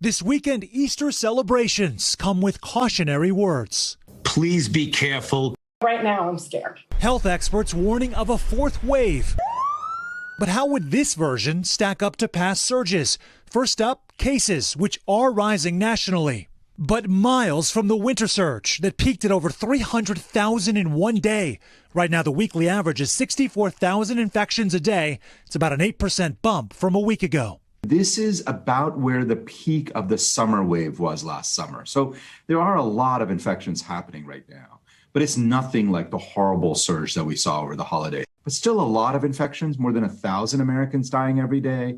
This weekend, Easter celebrations come with cautionary words. Please be careful. Right now, I'm scared. Health experts warning of a fourth wave. But how would this version stack up to past surges? First up, cases, which are rising nationally. But miles from the winter surge that peaked at over 300,000 in one day. Right now, the weekly average is 64,000 infections a day. It's about an 8% bump from a week ago. This is about where the peak of the summer wave was last summer. So there are a lot of infections happening right now, but it's nothing like the horrible surge that we saw over the holiday. But still a lot of infections, more than 1,000 Americans dying every day.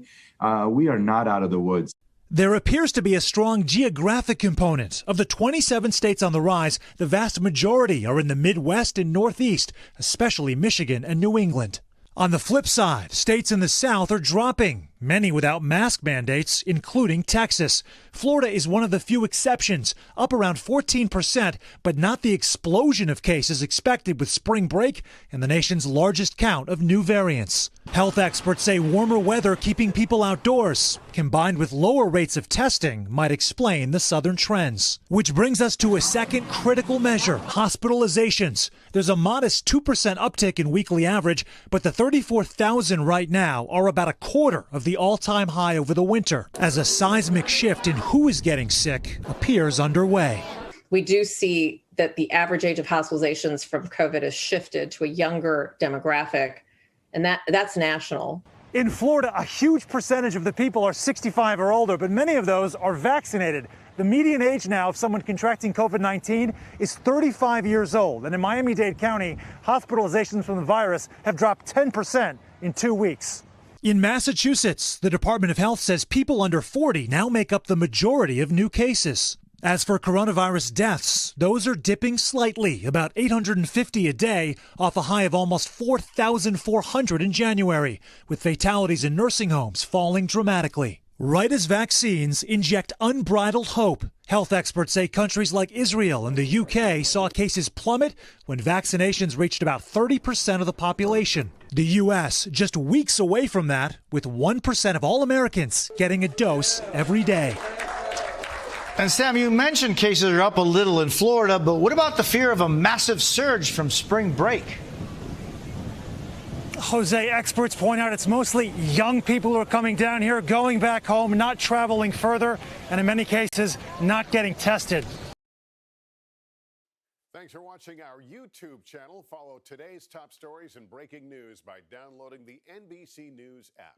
We are not out of the woods. There appears to be a strong geographic component. Of the 27 states on the rise, the vast majority are in the Midwest and Northeast, especially Michigan and New England. On the flip side, states in the South are dropping, many without mask mandates, including Texas. Florida is one of the few exceptions, up around 14%, but not the explosion of cases expected with spring break and the nation's largest count of new variants. Health experts say warmer weather keeping people outdoors, combined with lower rates of testing, might explain the southern trends. Which brings us to a second critical measure, hospitalizations. There's a modest 2% uptick in weekly average, but the 34,000 right now are about a quarter of the all-time high over the winter, as a seismic shift in who is getting sick appears underway. We do see that the average age of hospitalizations from COVID has shifted to a younger demographic, and that's national. In Florida, a huge percentage of the people are 65 or older, but many of those are vaccinated. The median age now of someone contracting COVID-19 is 35 years old. And in Miami-Dade County, hospitalizations from the virus have dropped 10% in 2 weeks. In Massachusetts, the Department of Health says people under 40 now make up the majority of new cases. As for coronavirus deaths, those are dipping slightly, about 850 a day, off a high of almost 4,400 in January, with fatalities in nursing homes falling dramatically. Right as vaccines inject unbridled hope, health experts say countries like Israel and the UK saw cases plummet when vaccinations reached about 30% of the population. The U.S. just weeks away from that, with 1% of all Americans getting a dose every day. And Sam, you mentioned cases are up a little in Florida, but what about the fear of a massive surge from spring break? Jose, experts point out it's mostly young people who are coming down here, going back home, not traveling further, and in many cases, not getting tested. Thanks for watching our YouTube channel. Follow today's top stories and breaking news by downloading the NBC News app.